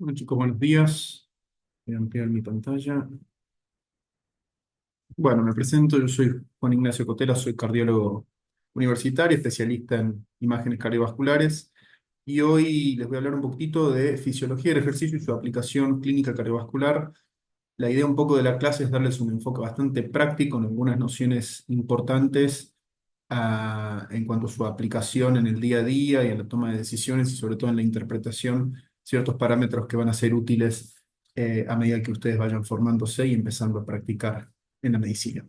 Bueno, chicos, buenos días. Voy a ampliar mi pantalla. Bueno, me presento. Yo soy Juan Ignacio Cotela, soy cardiólogo universitario, especialista en imágenes cardiovasculares. Y hoy les voy a hablar un poquitito de fisiología del ejercicio y su aplicación clínica cardiovascular. La idea un poco de la clase es darles un enfoque bastante práctico en algunas nociones importantes en cuanto a su aplicación en el día a día y en la toma de decisiones y sobre todo en la interpretación, ciertos parámetros que van a ser útiles a medida que ustedes vayan formándose y empezando a practicar en la medicina.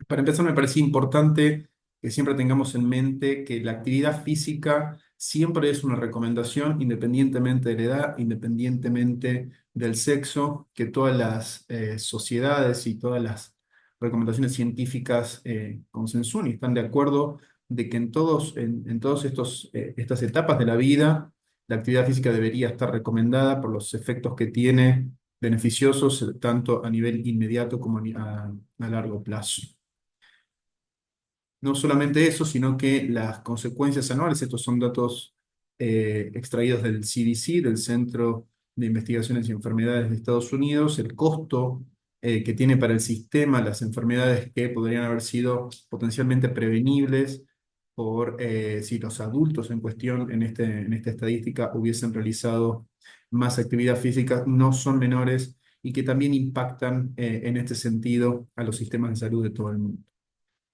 Para empezar, me parece importante que siempre tengamos en mente que la actividad física siempre es una recomendación independientemente de la edad, independientemente del sexo, que todas las sociedades y todas las recomendaciones científicas consensúan y están de acuerdo de que en todos estas etapas de la vida, la actividad física debería estar recomendada por los efectos que tiene beneficiosos tanto a nivel inmediato como a largo plazo. No solamente eso, sino que las consecuencias anuales, estos son datos extraídos del CDC, del Centro de Investigaciones y Enfermedades de Estados Unidos, el costo que tiene para el sistema las enfermedades que podrían haber sido potencialmente prevenibles por si los adultos en cuestión en esta estadística hubiesen realizado más actividad física, no son menores y que también impactan en este sentido a los sistemas de salud de todo el mundo.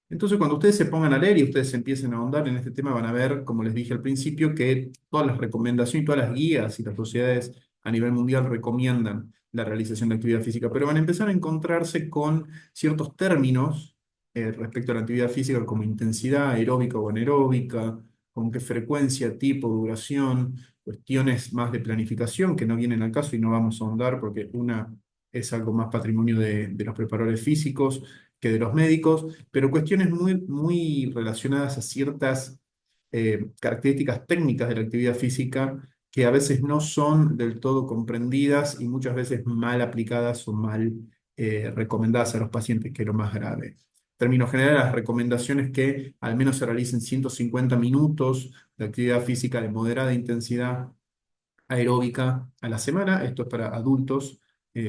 Entonces, cuando ustedes se pongan a leer y ustedes empiecen a ahondar en este tema, van a ver, como les dije al principio, que todas las recomendaciones, todas las guías y las sociedades a nivel mundial recomiendan la realización de actividad física, pero van a empezar a encontrarse con ciertos términos respecto a la actividad física como intensidad aeróbica o anaeróbica, con qué frecuencia, tipo, duración, cuestiones más de planificación que no vienen al caso y no vamos a ahondar porque una es algo más patrimonio de los preparadores físicos que de los médicos, pero cuestiones muy relacionadas a ciertas características técnicas de la actividad física que a veces no son del todo comprendidas y muchas veces mal aplicadas o mal recomendadas a los pacientes, que es lo más grave. En términos generales, las recomendaciones que al menos se realicen 150 minutos de actividad física de moderada intensidad aeróbica a la semana, esto es para adultos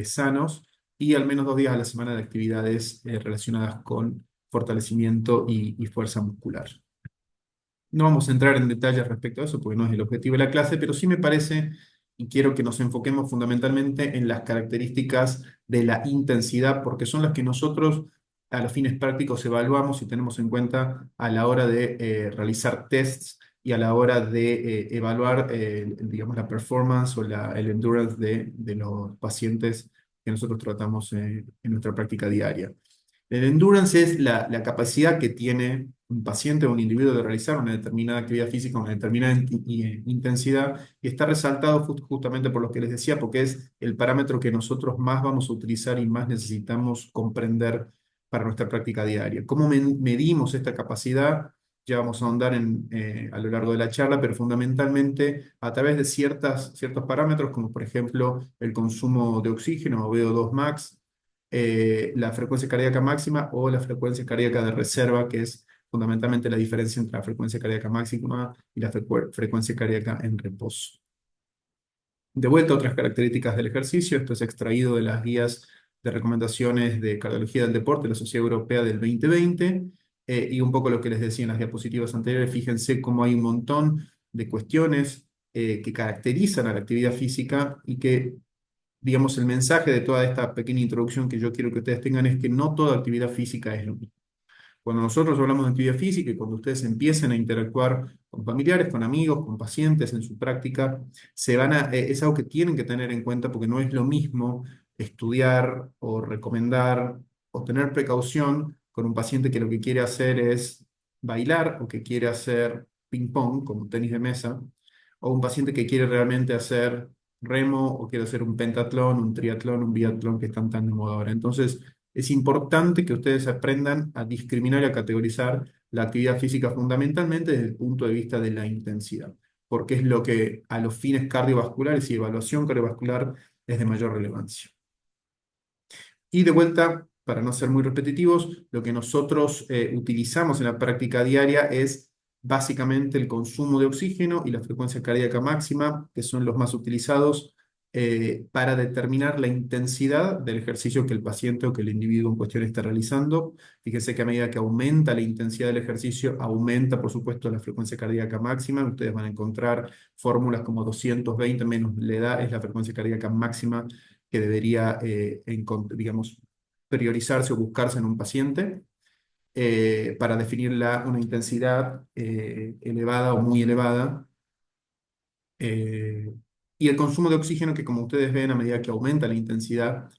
sanos, y al menos 2 días a la semana de actividades relacionadas con fortalecimiento y fuerza muscular. No vamos a entrar en detalles respecto a eso porque no es el objetivo de la clase, pero sí me parece y quiero que nos enfoquemos fundamentalmente en las características de la intensidad, porque son las que nosotros a los fines prácticos evaluamos y tenemos en cuenta a la hora de realizar tests y a la hora de evaluar, digamos, la performance o el endurance de los pacientes que nosotros tratamos en nuestra práctica diaria. El endurance es la capacidad que tiene un paciente o un individuo de realizar una determinada actividad física, una determinada intensidad, y está resaltado justamente por lo que les decía, porque es el parámetro que nosotros más vamos a utilizar y más necesitamos comprender para nuestra práctica diaria. ¿Cómo medimos esta capacidad? Ya vamos a ahondar a lo largo de la charla, pero fundamentalmente a través de ciertos parámetros, como por ejemplo el consumo de oxígeno o VO2 max, la frecuencia cardíaca máxima o la frecuencia cardíaca de reserva, que es fundamentalmente la diferencia entre la frecuencia cardíaca máxima y la frecuencia cardíaca en reposo. De vuelta, otras características del ejercicio, esto es extraído de las guías de recomendaciones de cardiología del deporte de la Sociedad Europea del 2020, y un poco lo que les decía en las diapositivas anteriores, fíjense cómo hay un montón de cuestiones que caracterizan a la actividad física y que digamos, el mensaje de toda esta pequeña introducción que yo quiero que ustedes tengan es que no toda actividad física es lo mismo. Cuando nosotros hablamos de actividad física y cuando ustedes empiecen a interactuar con familiares, con amigos, con pacientes en su práctica, es algo que tienen que tener en cuenta porque no es lo mismo estudiar o recomendar o tener precaución con un paciente que lo que quiere hacer es bailar o que quiere hacer ping pong, como tenis de mesa, o un paciente que quiere realmente hacer remo o quiere hacer un pentatlón, un triatlón, un biatlón que están tan de moda ahora. Entonces, es importante que ustedes aprendan a discriminar y a categorizar la actividad física fundamentalmente desde el punto de vista de la intensidad, porque es lo que a los fines cardiovasculares y evaluación cardiovascular es de mayor relevancia. Y de vuelta, para no ser muy repetitivos, lo que nosotros utilizamos en la práctica diaria es básicamente el consumo de oxígeno y la frecuencia cardíaca máxima, que son los más utilizados para determinar la intensidad del ejercicio que el paciente o que el individuo en cuestión está realizando. Fíjense que a medida que aumenta la intensidad del ejercicio, aumenta, por supuesto, la frecuencia cardíaca máxima. Ustedes van a encontrar fórmulas como 220 menos la edad es la frecuencia cardíaca máxima que debería, digamos, priorizarse o buscarse en un paciente para definir una intensidad elevada o muy elevada. Eh, y el consumo de oxígeno, que como ustedes ven, a medida que aumenta la intensidad,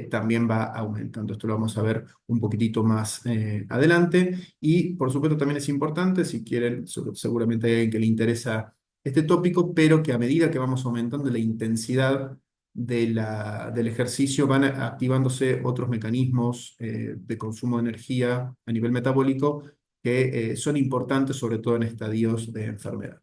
también va aumentando. Esto lo vamos a ver un poquitito más adelante. Y por supuesto también es importante, si quieren, seguramente hay alguien que le interesa este tópico, pero que a medida que vamos aumentando la intensidad del ejercicio, van activándose otros mecanismos de consumo de energía a nivel metabólico que son importantes, sobre todo en estadios de enfermedad.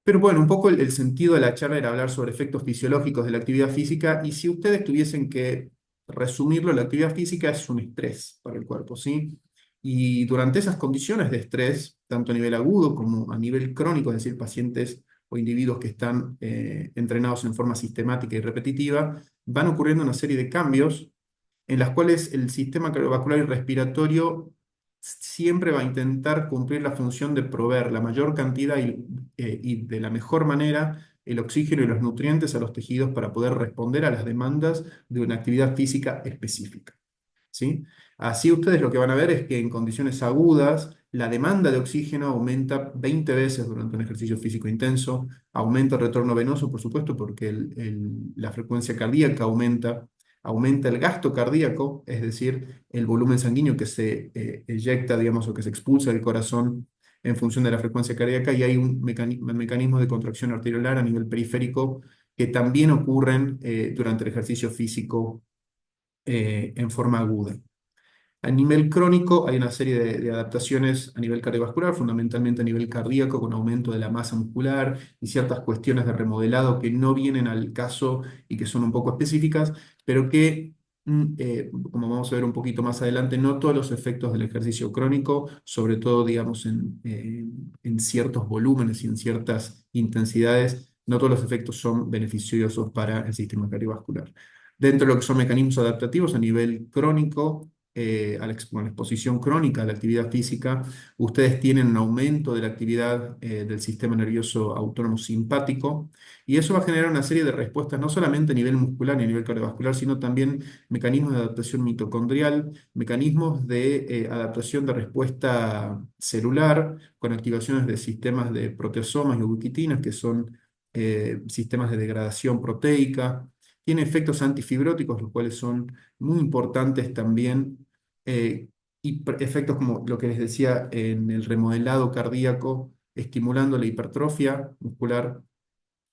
Pero bueno, un poco el sentido de la charla era hablar sobre efectos fisiológicos de la actividad física y si ustedes tuviesen que resumirlo, la actividad física es un estrés para el cuerpo, ¿sí? Y durante esas condiciones de estrés, tanto a nivel agudo como a nivel crónico, es decir, pacientes o individuos que están entrenados en forma sistemática y repetitiva, van ocurriendo una serie de cambios en las cuales el sistema cardiovascular y respiratorio siempre va a intentar cumplir la función de proveer la mayor cantidad y de la mejor manera el oxígeno y los nutrientes a los tejidos para poder responder a las demandas de una actividad física específica. ¿Sí? Así ustedes lo que van a ver es que en condiciones agudas la demanda de oxígeno aumenta 20 veces durante un ejercicio físico intenso, aumenta el retorno venoso, por supuesto, porque la frecuencia cardíaca aumenta el gasto cardíaco, es decir, el volumen sanguíneo que se eyecta, digamos, o que se expulsa del corazón en función de la frecuencia cardíaca, y hay un mecanismo de contracción arteriolar a nivel periférico que también ocurren durante el ejercicio físico en forma aguda. A nivel crónico hay una serie de adaptaciones a nivel cardiovascular, fundamentalmente a nivel cardíaco, con aumento de la masa muscular y ciertas cuestiones de remodelado que no vienen al caso y que son un poco específicas, pero que, como vamos a ver un poquito más adelante, no todos los efectos del ejercicio crónico, sobre todo, digamos, en ciertos volúmenes y en ciertas intensidades, no todos los efectos son beneficiosos para el sistema cardiovascular. Dentro de lo que son mecanismos adaptativos a nivel crónico, con la exposición crónica a la actividad física, ustedes tienen un aumento de la actividad del sistema nervioso autónomo simpático y eso va a generar una serie de respuestas no solamente a nivel muscular y a nivel cardiovascular, sino también mecanismos de adaptación mitocondrial, mecanismos de adaptación de respuesta celular con activaciones de sistemas de proteasomas y ubiquitinas, que son sistemas de degradación proteica. Tiene efectos antifibróticos, los cuales son muy importantes también, eh, y efectos como lo que les decía en el remodelado cardíaco, estimulando la hipertrofia muscular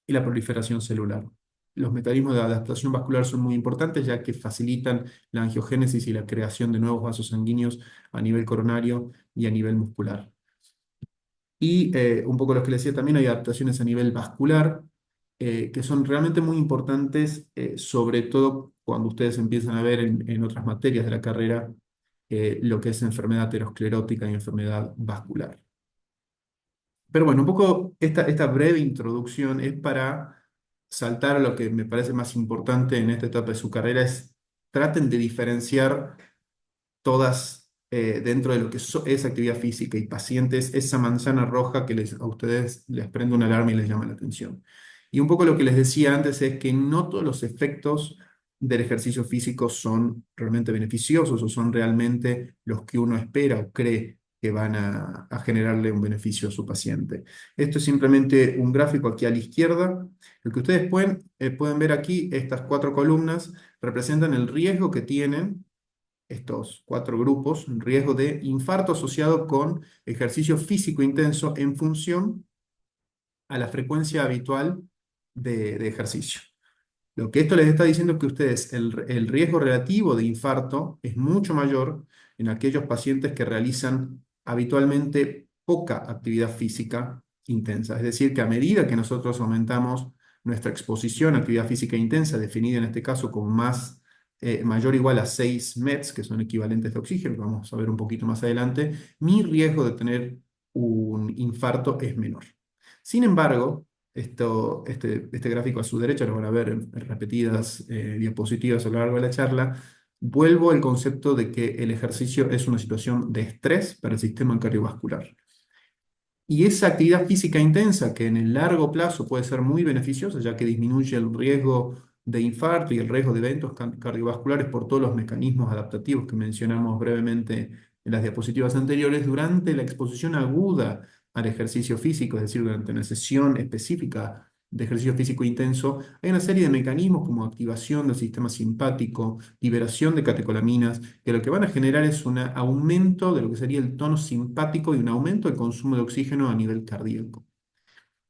y la proliferación celular. Los mecanismos de adaptación vascular son muy importantes ya que facilitan la angiogénesis y la creación de nuevos vasos sanguíneos a nivel coronario y a nivel muscular. Y un poco lo que les decía también, hay adaptaciones a nivel vascular que son realmente muy importantes, sobre todo cuando ustedes empiezan a ver en otras materias de la carrera lo que es enfermedad aterosclerótica y enfermedad vascular. Pero bueno, un poco esta breve introducción es para saltar a lo que me parece más importante en esta etapa de su carrera, es traten de diferenciar todas dentro de lo que es actividad física y pacientes, esa manzana roja que a ustedes les prende una alarma y les llama la atención. Y un poco lo que les decía antes es que no todos los efectos del ejercicio físico son realmente beneficiosos o son realmente los que uno espera o cree que van a generarle un beneficio a su paciente. Esto es simplemente un gráfico aquí a la izquierda. Lo que ustedes pueden ver aquí, estas cuatro columnas representan el riesgo que tienen estos cuatro grupos, riesgo de infarto asociado con ejercicio físico intenso en función a la frecuencia habitual de ejercicio. Lo que esto les está diciendo es que ustedes, el riesgo relativo de infarto es mucho mayor en aquellos pacientes que realizan habitualmente poca actividad física intensa. Es decir, que a medida que nosotros aumentamos nuestra exposición a actividad física intensa, definida en este caso como mayor o igual a 6 METs, que son equivalentes de oxígeno, que vamos a ver un poquito más adelante, mi riesgo de tener un infarto es menor. Sin embargo, este gráfico a su derecha, lo van a ver en repetidas diapositivas a lo largo de la charla, vuelvo al concepto de que el ejercicio es una situación de estrés para el sistema cardiovascular. Y esa actividad física intensa, que en el largo plazo puede ser muy beneficiosa, ya que disminuye el riesgo de infarto y el riesgo de eventos cardiovasculares por todos los mecanismos adaptativos que mencionamos brevemente en las diapositivas anteriores, durante la exposición aguda al ejercicio físico, es decir, durante una sesión específica de ejercicio físico intenso, hay una serie de mecanismos como activación del sistema simpático, liberación de catecolaminas, que lo que van a generar es un aumento de lo que sería el tono simpático y un aumento del consumo de oxígeno a nivel cardíaco.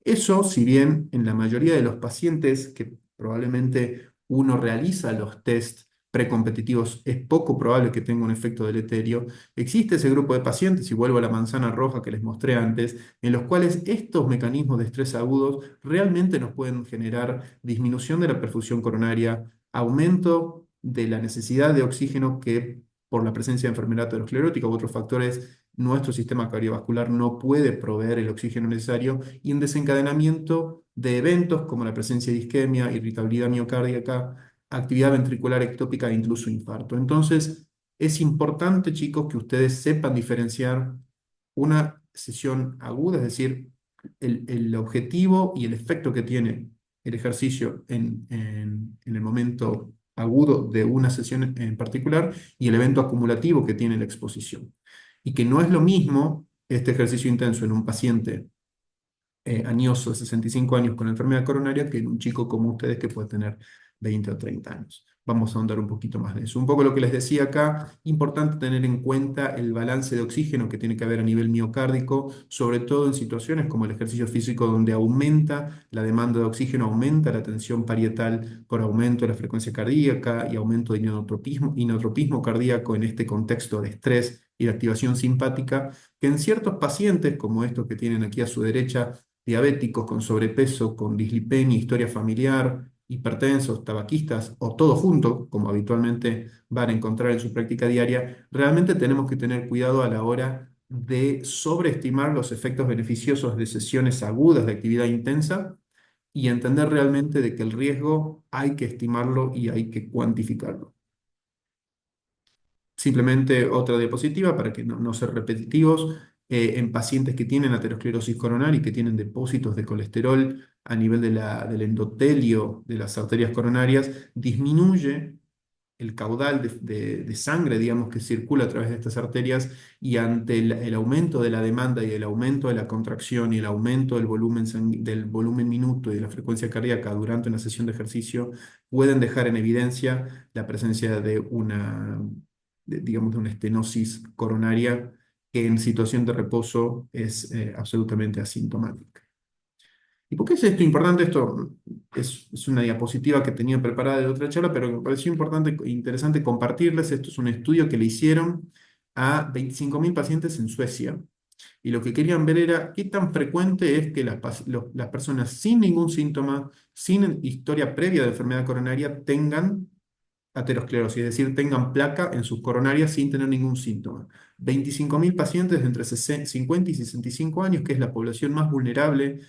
Eso, si bien en la mayoría de los pacientes que probablemente uno realiza los test precompetitivos es poco probable que tenga un efecto deleterio, existe ese grupo de pacientes, y vuelvo a la manzana roja que les mostré antes, en los cuales estos mecanismos de estrés agudos realmente nos pueden generar disminución de la perfusión coronaria, aumento de la necesidad de oxígeno que por la presencia de enfermedad aterosclerótica u otros factores nuestro sistema cardiovascular no puede proveer el oxígeno necesario, y en desencadenamiento de eventos como la presencia de isquemia, irritabilidad miocárdica, actividad ventricular ectópica e incluso infarto. Entonces, es importante, chicos, que ustedes sepan diferenciar una sesión aguda, es decir, el objetivo y el efecto que tiene el ejercicio en el momento agudo de una sesión en particular, y el evento acumulativo que tiene la exposición. Y que no es lo mismo este ejercicio intenso en un paciente añoso de 65 años con enfermedad coronaria que en un chico como ustedes que puede tener 20 o 30 años. Vamos a ahondar un poquito más de eso. Un poco lo que les decía acá, importante tener en cuenta el balance de oxígeno que tiene que haber a nivel miocárdico, sobre todo en situaciones como el ejercicio físico donde aumenta la demanda de oxígeno, aumenta la tensión parietal por aumento de la frecuencia cardíaca y aumento de inotropismo cardíaco en este contexto de estrés y de activación simpática, que en ciertos pacientes, como estos que tienen aquí a su derecha, diabéticos, con sobrepeso, con dislipemia, historia familiar, hipertensos, tabaquistas o todo junto, como habitualmente van a encontrar en su práctica diaria, realmente tenemos que tener cuidado a la hora de sobreestimar los efectos beneficiosos de sesiones agudas de actividad intensa, y entender realmente de que el riesgo hay que estimarlo y hay que cuantificarlo. Simplemente otra diapositiva para que no ser repetitivos. En pacientes que tienen aterosclerosis coronaria y que tienen depósitos de colesterol a nivel del endotelio de las arterias coronarias, disminuye el caudal de sangre, digamos, que circula a través de estas arterias, y ante el aumento de la demanda y el aumento de la contracción y el aumento del volumen minuto y de la frecuencia cardíaca durante una sesión de ejercicio, pueden dejar en evidencia la presencia de digamos, de una estenosis coronaria que en situación de reposo es absolutamente asintomática. ¿Y por qué es esto importante? Esto es una diapositiva que tenía preparada de otra charla, pero me pareció importante e interesante compartirles. Esto es un estudio que le hicieron a 25.000 pacientes en Suecia. Y lo que querían ver era qué tan frecuente es que las personas sin ningún síntoma, sin historia previa de enfermedad coronaria, tengan aterosclerosis, es decir, tengan placa en sus coronarias sin tener ningún síntoma. 25.000 pacientes de entre 50 y 65 años, que es la población más vulnerable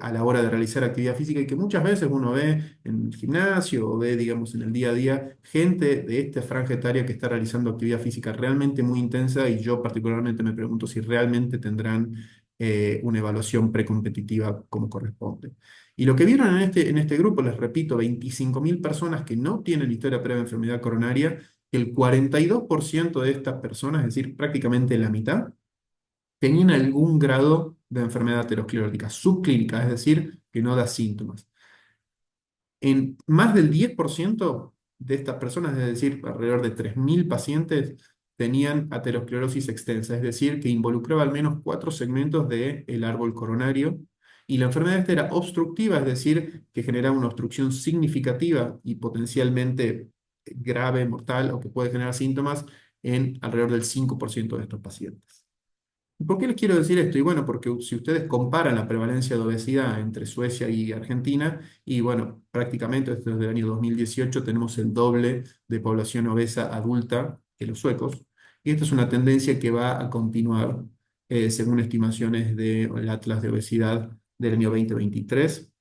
a la hora de realizar actividad física, y que muchas veces uno ve en el gimnasio o ve, digamos, en el día a día, gente de esta franja etaria que está realizando actividad física realmente muy intensa, y yo particularmente me pregunto si realmente tendrán una evaluación precompetitiva como corresponde. Y lo que vieron en este grupo, les repito, 25.000 personas que no tienen historia previa de enfermedad coronaria, que el 42% de estas personas, es decir, prácticamente la mitad, tenían algún grado de enfermedad aterosclerótica subclínica, es decir, que no da síntomas. En más del 10% de estas personas, es decir, alrededor de 3.000 pacientes, tenían aterosclerosis extensa, es decir, que involucraba al menos 4 segmentos del árbol coronario, y la enfermedad esta era obstructiva, es decir, que generaba una obstrucción significativa y potencialmente grave, mortal, o que puede generar síntomas en alrededor del 5% de estos pacientes. ¿Por qué les quiero decir esto? Y bueno, porque si ustedes comparan la prevalencia de obesidad entre Suecia y Argentina, y bueno, prácticamente desde el año 2018 tenemos el doble de población obesa adulta que los suecos, y esta es una tendencia que va a continuar según estimaciones del Atlas de Obesidad del año 2023.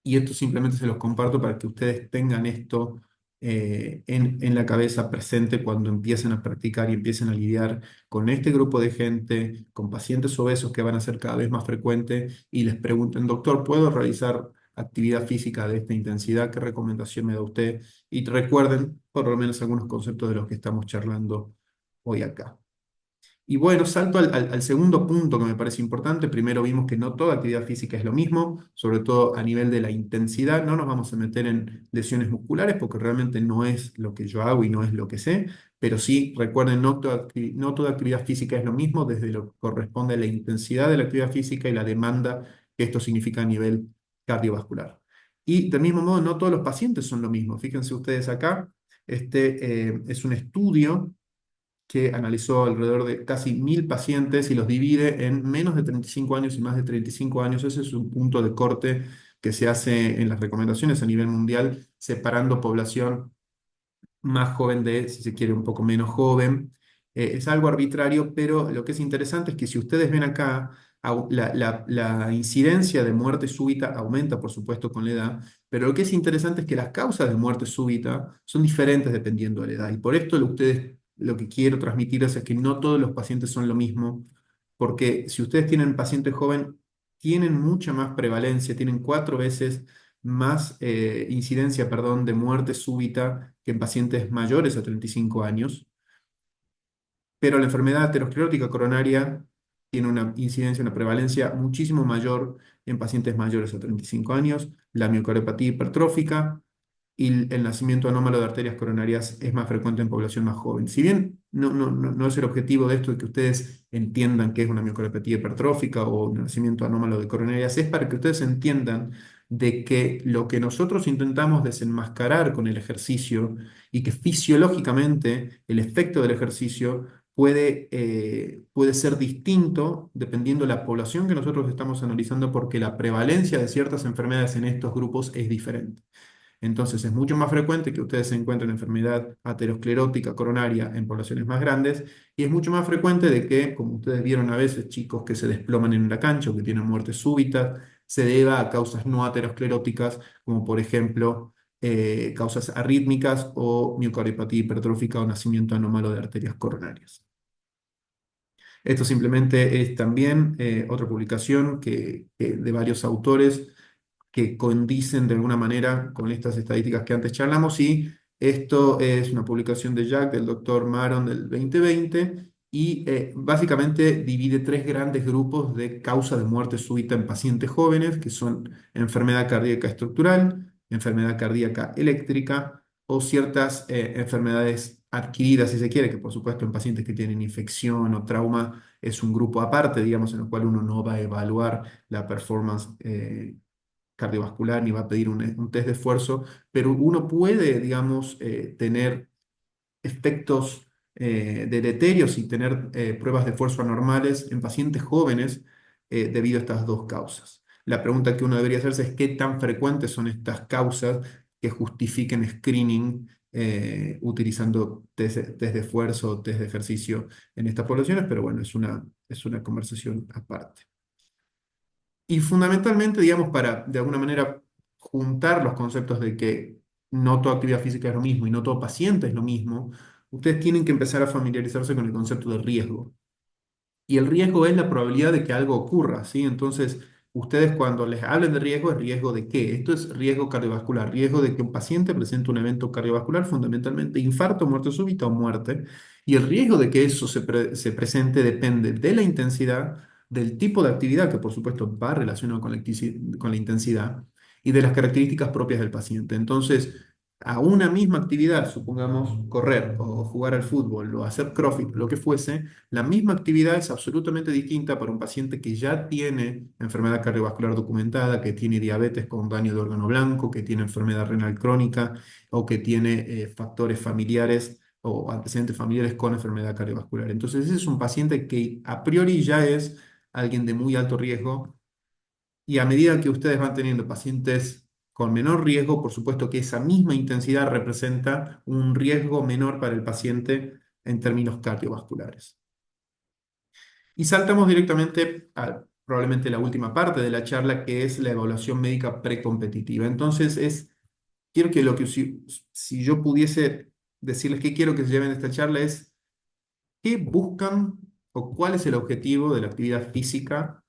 Y esto simplemente se los comparto para que ustedes tengan esto en la cabeza presente cuando empiecen a practicar y empiecen a lidiar con este grupo de gente, con pacientes obesos que van a ser cada vez más frecuentes y les pregunten, doctor, ¿puedo realizar actividad física de esta intensidad? ¿Qué recomendación me da usted? Y recuerden por lo menos algunos conceptos de los que estamos charlando hoy acá. Y bueno, salto al segundo punto que me parece importante. Primero vimos que no toda actividad física es lo mismo, sobre todo a nivel de la intensidad. No nos vamos a meter en lesiones musculares porque realmente no es lo que yo hago y no es lo que sé, pero sí, recuerden, no toda actividad física es lo mismo desde lo que corresponde a la intensidad de la actividad física y la demanda que esto significa a nivel cardiovascular. Y del mismo modo, no todos los pacientes son lo mismo. Fíjense ustedes acá, este es un estudio que analizó alrededor de casi 1.000 pacientes y los divide en menos de 35 años y más de 35 años. Ese es un punto de corte que se hace en las recomendaciones a nivel mundial, separando población más joven de, si se quiere, un poco menos joven. Es algo arbitrario, pero lo que es interesante es que si ustedes ven acá, la incidencia de muerte súbita aumenta, por supuesto, con la edad, pero lo que es interesante es que las causas de muerte súbita son diferentes dependiendo de la edad. Y por esto lo que quiero transmitirles es que no todos los pacientes son lo mismo, porque si ustedes tienen paciente joven, tienen mucha más prevalencia, tienen 4 veces más incidencia, perdón, de muerte súbita que en pacientes mayores a 35 años, pero la enfermedad aterosclerótica coronaria tiene una incidencia, una prevalencia muchísimo mayor en pacientes mayores a 35 años, la miocardiopatía hipertrófica y el nacimiento anómalo de arterias coronarias es más frecuente en población más joven. Si bien no es el objetivo de esto de que ustedes entiendan qué es una miocardiopatía hipertrófica o un nacimiento anómalo de coronarias, es para que ustedes entiendan de que lo que nosotros intentamos desenmascarar con el ejercicio y que fisiológicamente el efecto del ejercicio puede ser distinto dependiendo de la población que nosotros estamos analizando porque la prevalencia de ciertas enfermedades en estos grupos es diferente. Entonces es mucho más frecuente que ustedes se encuentren enfermedad aterosclerótica coronaria en poblaciones más grandes y es mucho más frecuente de que, como ustedes vieron a veces, chicos que se desploman en la cancha o que tienen muertes súbitas, se deba a causas no ateroscleróticas, como por ejemplo causas arrítmicas o miocardiopatía hipertrófica o nacimiento anómalo de arterias coronarias. Esto simplemente es también otra publicación de varios autores que condicen de alguna manera con estas estadísticas que antes charlamos y esto es una publicación de Jack, del doctor Maron del 2020 y básicamente divide tres grandes grupos de causa de muerte súbita en pacientes jóvenes, que son enfermedad cardíaca estructural, enfermedad cardíaca eléctrica o ciertas enfermedades adquiridas, si se quiere, que por supuesto en pacientes que tienen infección o trauma es un grupo aparte, digamos, en el cual uno no va a evaluar la performance cardiovascular ni va a pedir un test de esfuerzo, pero uno puede, digamos, tener efectos deleterios y tener pruebas de esfuerzo anormales en pacientes jóvenes debido a estas dos causas. La pregunta que uno debería hacerse es qué tan frecuentes son estas causas que justifiquen screening utilizando test de esfuerzo o test de ejercicio en estas poblaciones, pero bueno, es una conversación aparte. Y fundamentalmente, digamos, para de alguna manera juntar los conceptos de que no toda actividad física es lo mismo y no todo paciente es lo mismo, ustedes tienen que empezar a familiarizarse con el concepto de riesgo. Y el riesgo es la probabilidad de que algo ocurra, ¿sí? Entonces, ustedes cuando les hablen de riesgo, ¿es riesgo de qué? Esto es riesgo cardiovascular, riesgo de que un paciente presente un evento cardiovascular, fundamentalmente infarto, muerte súbita o muerte. Y el riesgo de que eso se presente depende de la intensidad, del tipo de actividad, que por supuesto va relacionado con la intensidad, y de las características propias del paciente. Entonces, a una misma actividad, supongamos correr o jugar al fútbol o hacer CrossFit, lo que fuese, la misma actividad es absolutamente distinta para un paciente que ya tiene enfermedad cardiovascular documentada, que tiene diabetes con daño de órgano blanco, que tiene enfermedad renal crónica o que tiene factores familiares o antecedentes familiares con enfermedad cardiovascular. Entonces, ese es un paciente que a priori ya es alguien de muy alto riesgo y a medida que ustedes van teniendo pacientes con menor riesgo, por supuesto que esa misma intensidad representa un riesgo menor para el paciente en términos cardiovasculares. Y saltamos directamente probablemente la última parte de la charla, que es la evaluación médica precompetitiva. Entonces, quiero que si yo pudiese decirles qué quiero que se lleven de esta charla es qué buscan o cuál es el objetivo de la actividad física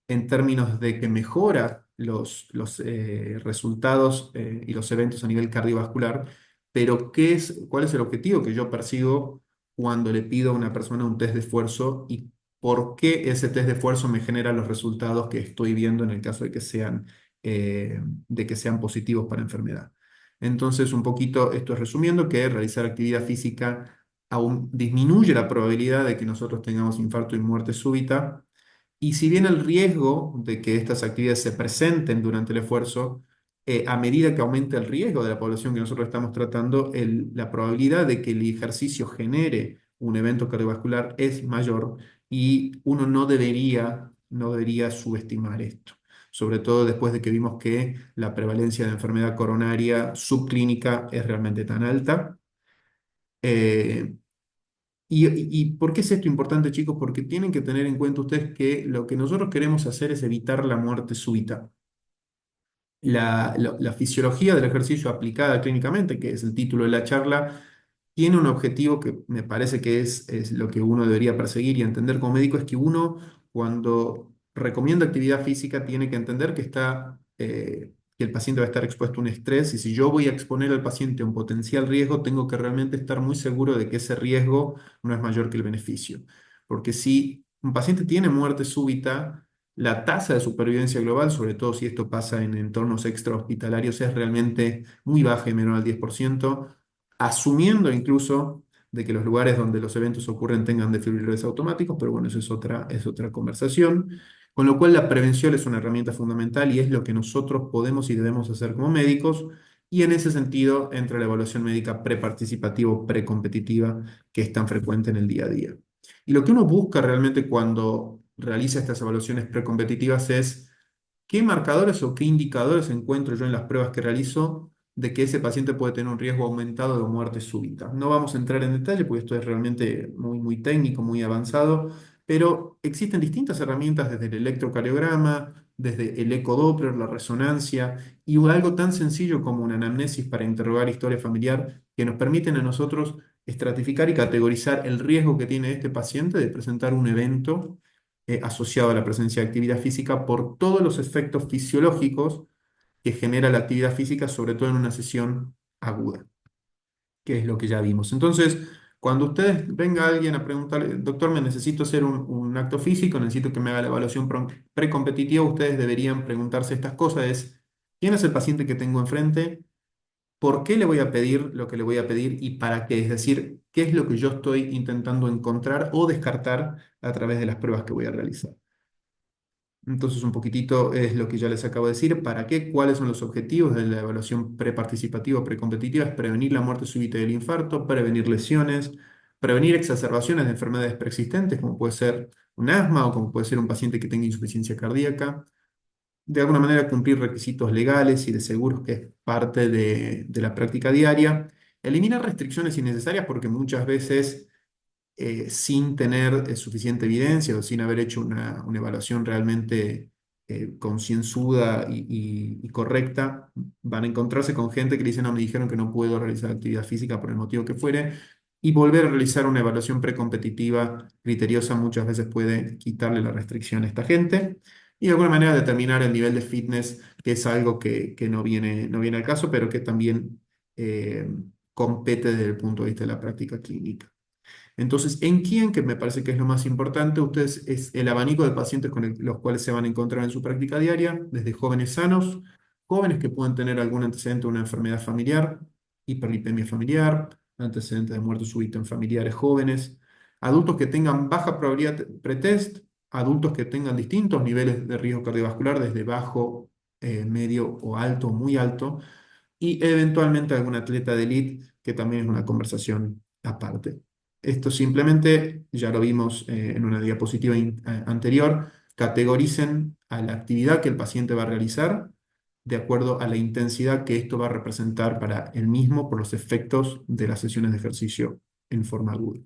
en términos de que mejora los resultados y los eventos a nivel cardiovascular, pero cuál es el objetivo que yo persigo cuando le pido a una persona un test de esfuerzo y por qué ese test de esfuerzo me genera los resultados que estoy viendo en el caso de que sean positivos para enfermedad. Entonces, un poquito, esto es resumiendo, que realizar actividad física aún disminuye la probabilidad de que nosotros tengamos infarto y muerte súbita, y si bien el riesgo de que estas actividades se presenten durante el esfuerzo, a medida que aumenta el riesgo de la población que nosotros estamos tratando, la probabilidad de que el ejercicio genere un evento cardiovascular es mayor y uno no debería subestimar esto. Sobre todo después de que vimos que la prevalencia de enfermedad coronaria subclínica es realmente tan alta. Eh, ¿Y por qué es esto importante, chicos? Porque tienen que tener en cuenta ustedes que lo que nosotros queremos hacer es evitar la muerte súbita. La fisiología del ejercicio aplicada clínicamente, que es el título de la charla, tiene un objetivo que me parece que es lo que uno debería perseguir y entender como médico, es que uno cuando recomienda actividad física tiene que entender que el paciente va a estar expuesto a un estrés y si yo voy a exponer al paciente a un potencial riesgo, tengo que realmente estar muy seguro de que ese riesgo no es mayor que el beneficio. Porque si un paciente tiene muerte súbita, la tasa de supervivencia global, sobre todo si esto pasa en entornos extrahospitalarios, es realmente muy baja y menor al 10%, asumiendo incluso de que los lugares donde los eventos ocurren tengan desfibriladores automáticos, pero bueno, eso es otra conversación. Con lo cual la prevención es una herramienta fundamental y es lo que nosotros podemos y debemos hacer como médicos. Y en ese sentido entra la evaluación médica preparticipativa o precompetitiva que es tan frecuente en el día a día. Y lo que uno busca realmente cuando realiza estas evaluaciones precompetitivas es qué marcadores o qué indicadores encuentro yo en las pruebas que realizo de que ese paciente puede tener un riesgo aumentado de muerte súbita. No vamos a entrar en detalle porque esto es realmente muy, muy técnico, muy avanzado, pero existen distintas herramientas desde el electrocardiograma, desde el ecodoppler, la resonancia y algo tan sencillo como una anamnesis para interrogar historia familiar que nos permiten a nosotros estratificar y categorizar el riesgo que tiene este paciente de presentar un evento asociado a la presencia de actividad física por todos los efectos fisiológicos que genera la actividad física, sobre todo en una sesión aguda, que es lo que ya vimos. Entonces, cuando ustedes venga alguien a preguntarle, doctor, me necesito hacer un acto físico, necesito que me haga la evaluación precompetitiva, ustedes deberían preguntarse estas cosas, ¿quién es el paciente que tengo enfrente? ¿Por qué le voy a pedir lo que le voy a pedir y para qué? Es decir, ¿qué es lo que yo estoy intentando encontrar o descartar a través de las pruebas que voy a realizar? Entonces, un poquitito es lo que ya les acabo de decir. ¿Para qué? ¿Cuáles son los objetivos de la evaluación preparticipativa o precompetitiva? Es prevenir la muerte súbita y el infarto, prevenir lesiones, prevenir exacerbaciones de enfermedades preexistentes, como puede ser un asma o como puede ser un paciente que tenga insuficiencia cardíaca. De alguna manera, cumplir requisitos legales y de seguros, que es parte de la práctica diaria. Eliminar restricciones innecesarias porque muchas veces sin tener suficiente evidencia o sin haber hecho una evaluación realmente concienzuda y correcta, van a encontrarse con gente que le dice, no, me dijeron que no puedo realizar actividad física por el motivo que fuere, y volver a realizar una evaluación precompetitiva criteriosa muchas veces puede quitarle la restricción a esta gente. Y de alguna manera determinar el nivel de fitness, que es algo que no viene al caso, pero que también eh, compete desde el punto de vista de la práctica clínica. Entonces, ¿en quién? Que me parece que es lo más importante, ustedes es el abanico de pacientes con los cuales se van a encontrar en su práctica diaria, desde jóvenes sanos, jóvenes que pueden tener algún antecedente de una enfermedad familiar, hiperlipemia familiar, antecedentes de muerte súbita en familiares jóvenes, adultos que tengan baja probabilidad pretest, adultos que tengan distintos niveles de riesgo cardiovascular, desde bajo, medio o alto, muy alto, y eventualmente algún atleta de élite, que también es una conversación aparte. Esto simplemente, ya lo vimos en una diapositiva anterior, categoricen a la actividad que el paciente va a realizar de acuerdo a la intensidad que esto va a representar para el mismo por los efectos de las sesiones de ejercicio en forma aguda.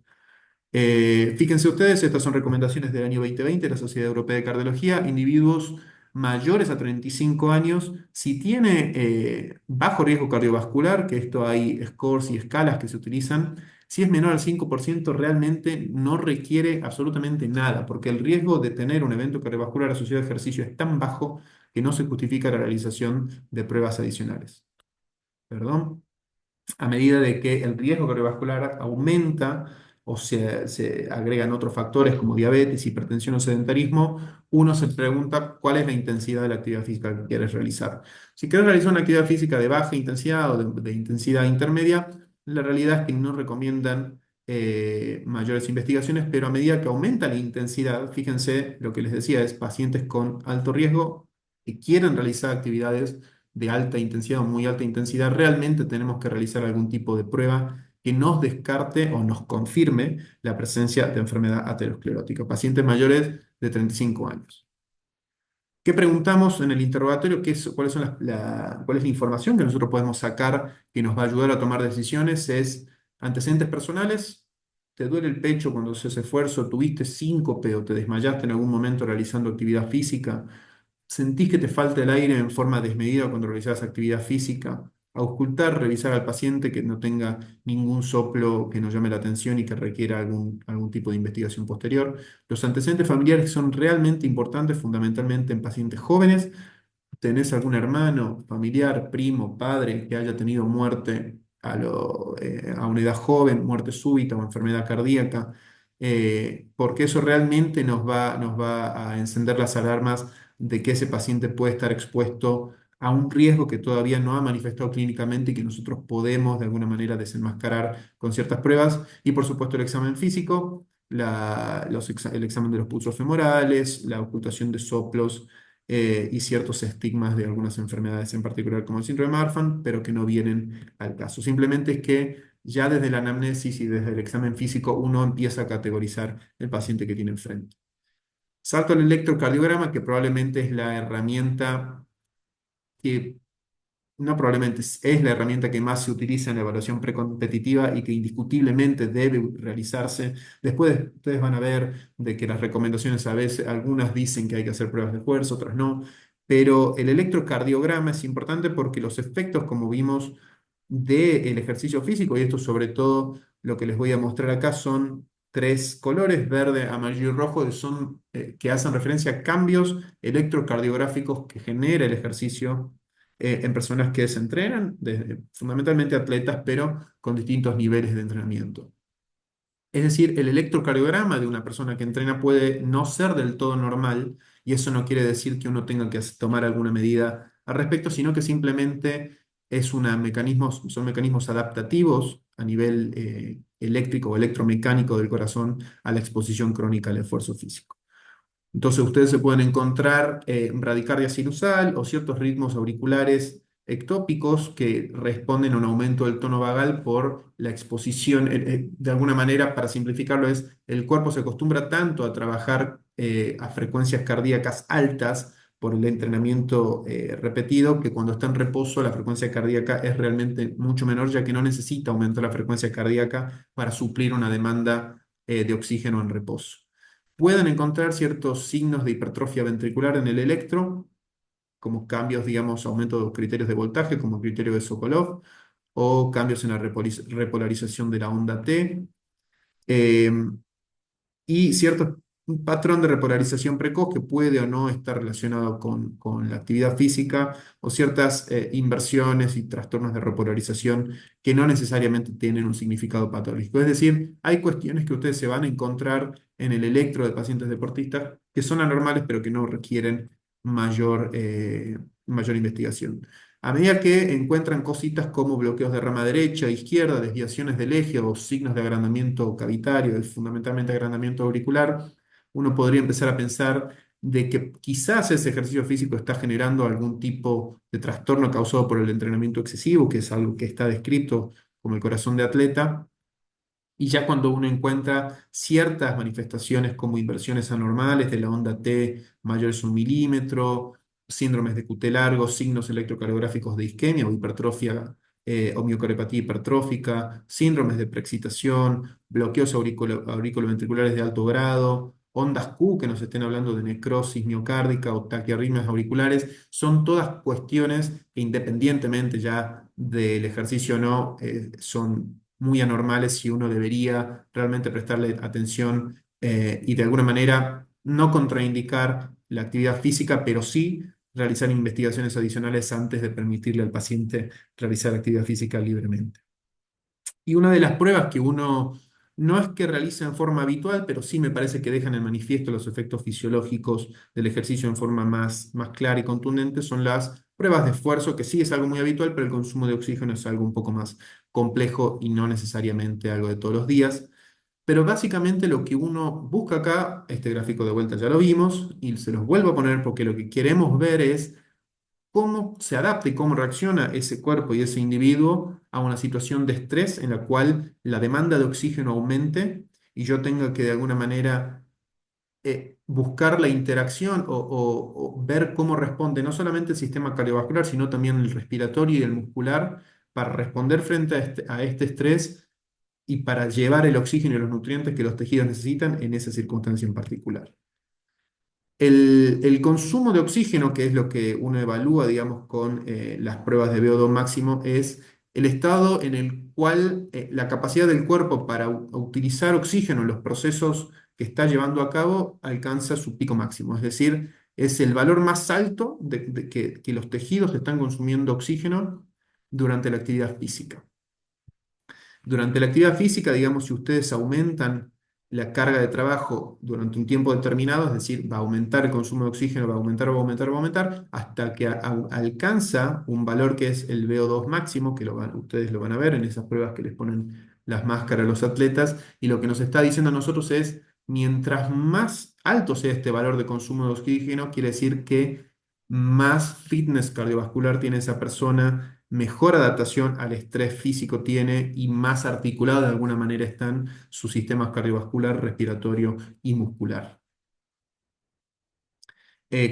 Fíjense ustedes, estas son recomendaciones del año 2020 de la Sociedad Europea de Cardiología. Individuos mayores a 35 años, si tiene bajo riesgo cardiovascular, que esto hay scores y escalas que se utilizan, si es menor al 5% realmente no requiere absolutamente nada, porque el riesgo de tener un evento cardiovascular asociado a ejercicio es tan bajo que no se justifica la realización de pruebas adicionales. Perdón. A medida de que el riesgo cardiovascular aumenta o se agregan otros factores como diabetes, hipertensión o sedentarismo, uno se pregunta cuál es la intensidad de la actividad física que quieres realizar. Si quieres realizar una actividad física de baja intensidad o de intensidad intermedia, la realidad es que no recomiendan mayores investigaciones, pero a medida que aumenta la intensidad, fíjense, lo que les decía es pacientes con alto riesgo que quieren realizar actividades de alta intensidad o muy alta intensidad, realmente tenemos que realizar algún tipo de prueba que nos descarte o nos confirme la presencia de enfermedad aterosclerótica. Pacientes mayores de 35 años. ¿Qué preguntamos en el interrogatorio? ¿Cuáles son cuál es la información que nosotros podemos sacar que nos va a ayudar a tomar decisiones? Es antecedentes personales. ¿Te duele el pecho cuando haces esfuerzo? ¿Tuviste síncope o te desmayaste en algún momento realizando actividad física? ¿Sentís que te falta el aire en forma desmedida cuando realizás actividad física? Auscultar, revisar al paciente que no tenga ningún soplo que nos llame la atención y que requiera algún tipo de investigación posterior. Los antecedentes familiares son realmente importantes, fundamentalmente en pacientes jóvenes. ¿Tenés algún hermano, familiar, primo, padre que haya tenido muerte a una edad joven, muerte súbita o enfermedad cardíaca? Porque eso realmente nos va a encender las alarmas de que ese paciente puede estar expuesto a un riesgo que todavía no ha manifestado clínicamente y que nosotros podemos de alguna manera desenmascarar con ciertas pruebas. Y por supuesto el examen físico, el examen de los pulsos femorales, la ocultación de soplos y ciertos estigmas de algunas enfermedades en particular como el síndrome de Marfan, pero que no vienen al caso. Simplemente es que ya desde la anamnesis y desde el examen físico uno empieza a categorizar el paciente que tiene enfrente. Salto al electrocardiograma, que probablemente es la herramienta que, no probablemente, es la herramienta que más se utiliza en la evaluación precompetitiva y que indiscutiblemente debe realizarse. Después ustedes van a ver de que las recomendaciones a veces, algunas dicen que hay que hacer pruebas de esfuerzo, otras no, pero el electrocardiograma es importante porque los efectos, como vimos, del ejercicio físico, y esto sobre todo lo que les voy a mostrar acá son tres colores, verde, amarillo y rojo, que hacen referencia a cambios electrocardiográficos que genera el ejercicio en personas que se entrenan, fundamentalmente atletas, pero con distintos niveles de entrenamiento. Es decir, el electrocardiograma de una persona que entrena puede no ser del todo normal y eso no quiere decir que uno tenga que tomar alguna medida al respecto, sino que simplemente son mecanismos adaptativos a nivel eléctrico o electromecánico del corazón a la exposición crónica al esfuerzo físico. Entonces ustedes se pueden encontrar bradicardia sinusal o ciertos ritmos auriculares ectópicos que responden a un aumento del tono vagal por la exposición. De alguna manera, para simplificarlo, es el cuerpo se acostumbra tanto a trabajar a frecuencias cardíacas altas por el entrenamiento repetido que cuando está en reposo la frecuencia cardíaca es realmente mucho menor ya que no necesita aumentar la frecuencia cardíaca para suplir una demanda de oxígeno en reposo. Pueden encontrar ciertos signos de hipertrofia ventricular en el electro, como cambios, digamos, aumento de los criterios de voltaje, como el criterio de Sokolov, o cambios en la repolarización de la onda T. Eh, y cierto un patrón de repolarización precoz que puede o no estar relacionado con la actividad física o ciertas inversiones y trastornos de repolarización que no necesariamente tienen un significado patológico. Es decir, hay cuestiones que ustedes se van a encontrar en el electro de pacientes deportistas que son anormales pero que no requieren mayor investigación. A medida que encuentran cositas como bloqueos de rama derecha, izquierda, desviaciones del eje o signos de agrandamiento cavitario, fundamentalmente agrandamiento auricular, uno podría empezar a pensar de que quizás ese ejercicio físico está generando algún tipo de trastorno causado por el entrenamiento excesivo, que es algo que está descrito como el corazón de atleta, y ya cuando uno encuentra ciertas manifestaciones como inversiones anormales de la onda T mayores a 1 milímetro, síndromes de QT largo, signos electrocardiográficos de isquemia o hipertrofia o miocardiopatía hipertrófica, síndromes de preexcitación, bloqueos auriculoventriculares de alto grado, ondas Q que nos estén hablando de necrosis miocárdica o taquiarritmias auriculares, son todas cuestiones que independientemente ya del ejercicio o no, son muy anormales y uno debería realmente prestarle atención y de alguna manera no contraindicar la actividad física, pero sí realizar investigaciones adicionales antes de permitirle al paciente realizar actividad física libremente. Y una de las pruebas que uno no es que realiza en forma habitual, pero sí me parece que dejan en manifiesto los efectos fisiológicos del ejercicio en forma más clara y contundente son las pruebas de esfuerzo, que sí es algo muy habitual, pero el consumo de oxígeno es algo un poco más complejo y no necesariamente algo de todos los días. Pero básicamente lo que uno busca acá, este gráfico de vuelta ya lo vimos y se los vuelvo a poner porque lo que queremos ver es cómo se adapta y cómo reacciona ese cuerpo y ese individuo a una situación de estrés en la cual la demanda de oxígeno aumente y yo tenga que de alguna manera buscar la interacción o ver cómo responde no solamente el sistema cardiovascular, sino también el respiratorio y el muscular para responder frente a este estrés y para llevar el oxígeno y los nutrientes que los tejidos necesitan en esa circunstancia en particular. El consumo de oxígeno, que es lo que uno evalúa, digamos, con las pruebas de VO2 máximo, es el estado en el cual la capacidad del cuerpo para utilizar oxígeno en los procesos que está llevando a cabo alcanza su pico máximo. Es decir, es el valor más alto de que los tejidos están consumiendo oxígeno durante la actividad física. Durante la actividad física, digamos, si ustedes aumentan la carga de trabajo durante un tiempo determinado, es decir, va a aumentar el consumo de oxígeno, va a aumentar, va a aumentar, va a aumentar, hasta que alcanza un valor que es el VO2 máximo, que ustedes lo van a ver en esas pruebas que les ponen las máscaras a los atletas, y lo que nos está diciendo a nosotros es, mientras más alto sea este valor de consumo de oxígeno, quiere decir que más fitness cardiovascular tiene esa persona, mejor adaptación al estrés físico tiene y más articulado de alguna manera están sus sistemas cardiovascular, respiratorio y muscular.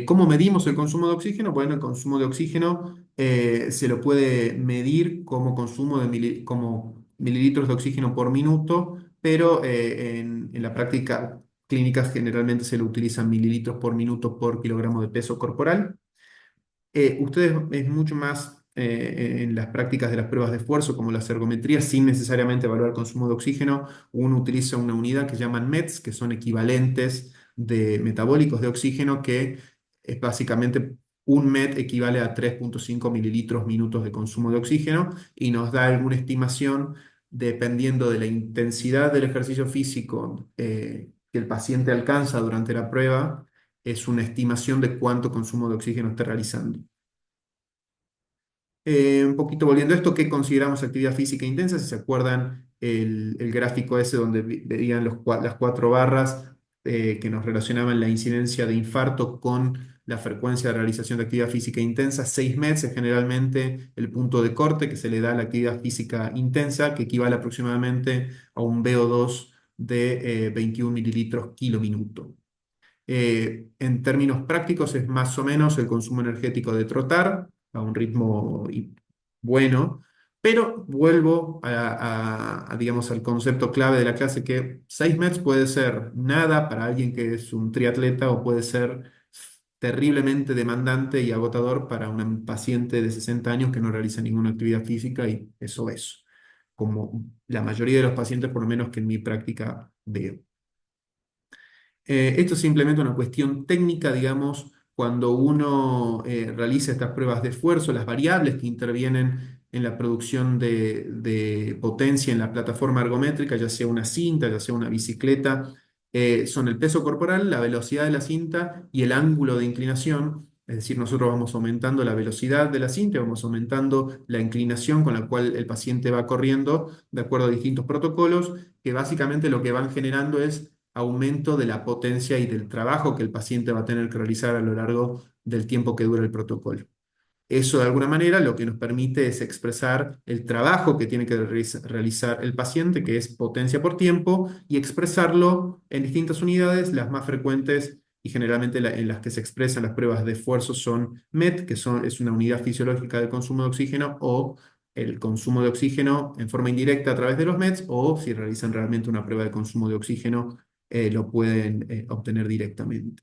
¿Cómo medimos el consumo de oxígeno? Bueno, el consumo de oxígeno se lo puede medir como consumo de como mililitros de oxígeno por minuto, pero en la práctica clínica generalmente se lo utilizan mililitros por minuto por kilogramo de peso corporal. Ustedes es mucho más en las prácticas de las pruebas de esfuerzo, como las ergometrías, sin necesariamente evaluar el consumo de oxígeno. Uno utiliza una unidad que llaman METs, que son equivalentes de metabólicos de oxígeno, que es básicamente un MET equivale a 3,5 mililitros minutos de consumo de oxígeno y nos da alguna estimación dependiendo de la intensidad del ejercicio físico que el paciente alcanza durante la prueba es una estimación de cuánto consumo de oxígeno está realizando. Un poquito volviendo a esto, ¿qué consideramos actividad física intensa? Si se acuerdan el gráfico ese donde veían las cuatro barras que nos relacionaban la incidencia de infarto con la frecuencia de realización de actividad física intensa, 6 METs es generalmente el punto de corte que se le da a la actividad física intensa, que equivale aproximadamente a un VO2 de 21 mililitros kilo minuto. En términos prácticos es más o menos el consumo energético de trotar a un ritmo bueno, pero vuelvo digamos, al concepto clave de la clase que 6 METs puede ser nada para alguien que es un triatleta o puede ser terriblemente demandante y agotador para un paciente de 60 años que no realiza ninguna actividad física y eso es, como la mayoría de los pacientes, por lo menos que en mi práctica veo. Esto es simplemente una cuestión técnica, digamos, cuando uno realiza estas pruebas de esfuerzo, las variables que intervienen en la producción de potencia en la plataforma ergométrica, ya sea una cinta, ya sea una bicicleta, son el peso corporal, la velocidad de la cinta y el ángulo de inclinación. Es decir, nosotros vamos aumentando la velocidad de la cinta, vamos aumentando la inclinación con la cual el paciente va corriendo de acuerdo a distintos protocolos, que básicamente lo que van generando es aumento de la potencia y del trabajo que el paciente va a tener que realizar a lo largo del tiempo que dura el protocolo. Eso de alguna manera lo que nos permite es expresar el trabajo que tiene que realizar el paciente, que es potencia por tiempo, y expresarlo en distintas unidades, las más frecuentes y generalmente en las que se expresan las pruebas de esfuerzo son MET, que es una unidad fisiológica de consumo de oxígeno, o el consumo de oxígeno en forma indirecta a través de los METs o si realizan realmente una prueba de consumo de oxígeno, lo pueden obtener directamente.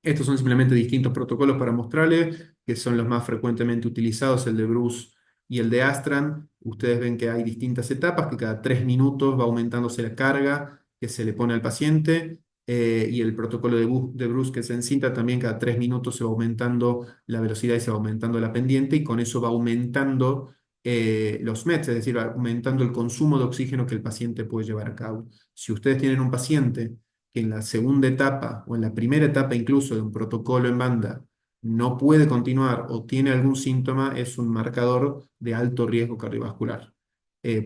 Estos son simplemente distintos protocolos para mostrarles, que son los más frecuentemente utilizados, el de Bruce y el de Astran. Ustedes ven que hay distintas etapas, que cada 3 minutos va aumentándose la carga que se le pone al paciente, y el protocolo de Bruce, que es en cinta, también cada 3 minutos se va aumentando la velocidad y se va aumentando la pendiente, y con eso va aumentando los METs, es decir, va aumentando el consumo de oxígeno que el paciente puede llevar a cabo. Si ustedes tienen un paciente que en la segunda etapa o en la primera etapa incluso de un protocolo en banda no puede continuar o tiene algún síntoma, es un marcador de alto riesgo cardiovascular.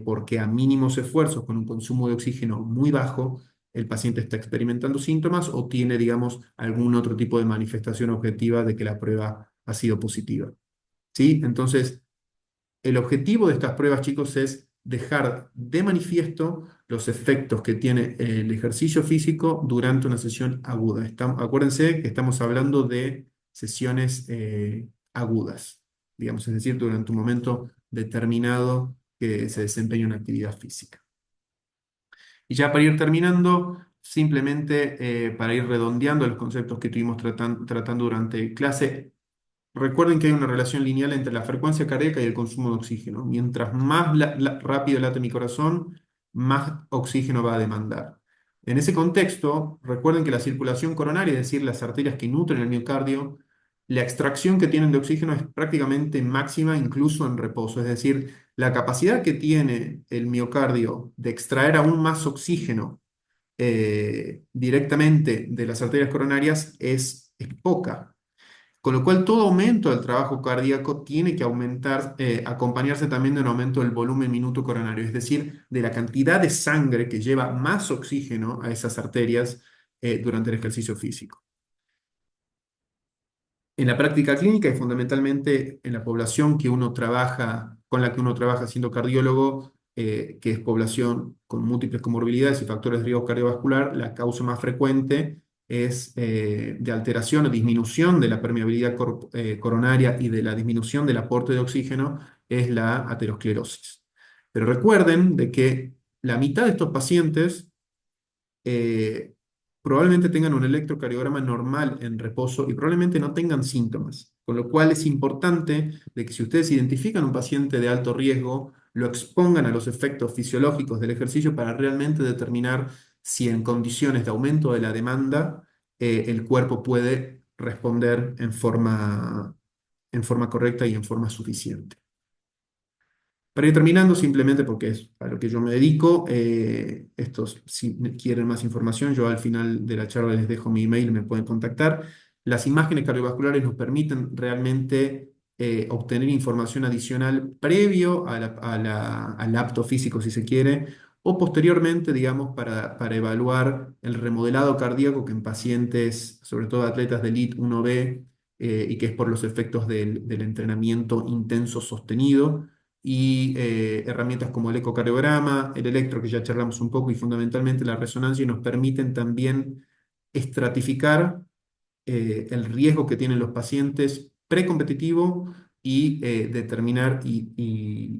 Porque a mínimos esfuerzos, con un consumo de oxígeno muy bajo, el paciente está experimentando síntomas o tiene, digamos, algún otro tipo de manifestación objetiva de que la prueba ha sido positiva. ¿Sí? Entonces, el objetivo de estas pruebas, chicos, es dejar de manifiesto los efectos que tiene el ejercicio físico durante una sesión aguda. Acuérdense que estamos hablando de sesiones agudas, digamos, es decir, durante un momento determinado que se desempeña una actividad física. Y ya para ir terminando, simplemente para ir redondeando los conceptos que estuvimos tratando durante clase, recuerden que hay una relación lineal entre la frecuencia cardíaca y el consumo de oxígeno. Mientras más rápido late mi corazón, más oxígeno va a demandar. En ese contexto, recuerden que la circulación coronaria, es decir, las arterias que nutren el miocardio, la extracción que tienen de oxígeno es prácticamente máxima incluso en reposo. Es decir, la capacidad que tiene el miocardio de extraer aún más oxígeno directamente de las arterias coronarias es poca. Con lo cual, todo aumento del trabajo cardíaco tiene que aumentar, acompañarse también de un aumento del volumen minuto coronario, es decir, de la cantidad de sangre que lleva más oxígeno a esas arterias durante el ejercicio físico. En la práctica clínica y fundamentalmente en la población que uno trabaja, con la que uno trabaja siendo cardiólogo, que es población con múltiples comorbilidades y factores de riesgo cardiovascular, la causa más frecuente es de alteración o disminución de la permeabilidad coronaria y de la disminución del aporte de oxígeno, es la aterosclerosis. Pero recuerden de que la mitad de estos pacientes eh, probablemente tengan un electrocardiograma normal en reposo y probablemente no tengan síntomas. Con lo cual es importante de que si ustedes identifican un paciente de alto riesgo, lo expongan a los efectos fisiológicos del ejercicio para realmente determinar si en condiciones de aumento de la demanda el cuerpo puede responder en forma correcta y en forma suficiente. Para ir terminando, simplemente porque es a lo que yo me dedico, estos, si quieren más información, yo al final de la charla les dejo mi email, me pueden contactar. Las imágenes cardiovasculares nos permiten realmente obtener información adicional previo al apto físico, si se quiere, o posteriormente, digamos, para evaluar el remodelado cardíaco que en pacientes, sobre todo atletas de elite, uno ve, y que es por los efectos del entrenamiento intenso sostenido y herramientas como el ecocardiograma, el electro, que ya charlamos un poco, y fundamentalmente la resonancia, nos permiten también estratificar el riesgo que tienen los pacientes precompetitivo y determinar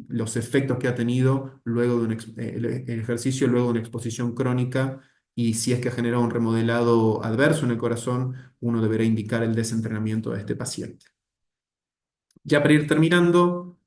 los efectos que ha tenido luego de el ejercicio, luego de una exposición crónica, y si es que ha generado un remodelado adverso en el corazón, uno deberá indicar el desentrenamiento de este paciente. Ya para ir terminando,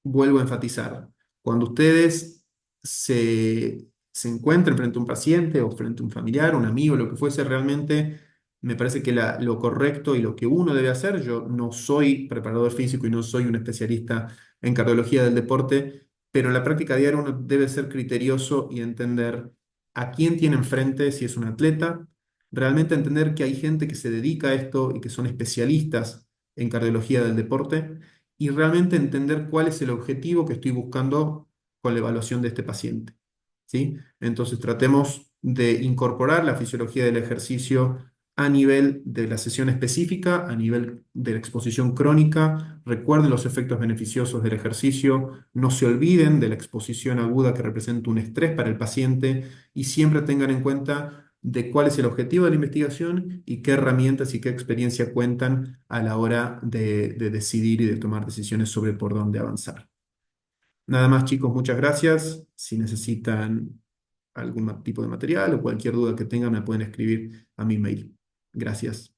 vuelvo a enfatizar, cuando ustedes se encuentren frente a un paciente o frente a un familiar, un amigo, lo que fuese, realmente me parece que lo correcto y lo que uno debe hacer, yo no soy preparador físico y no soy un especialista en cardiología del deporte, pero en la práctica diaria uno debe ser criterioso y entender a quién tiene enfrente, si es un atleta, realmente entender que hay gente que se dedica a esto y que son especialistas en cardiología del deporte, y realmente entender cuál es el objetivo que estoy buscando con la evaluación de este paciente. ¿Sí? Entonces tratemos de incorporar la fisiología del ejercicio a nivel de la sesión específica, a nivel de la exposición crónica. Recuerden los efectos beneficiosos del ejercicio, no se olviden de la exposición aguda que representa un estrés para el paciente, y siempre tengan en cuenta de cuál es el objetivo de la investigación y qué herramientas y qué experiencia cuentan a la hora de decidir y de tomar decisiones sobre por dónde avanzar. Nada más, chicos, muchas gracias. Si necesitan algún tipo de material o cualquier duda que tengan, me pueden escribir a mi mail. Gracias.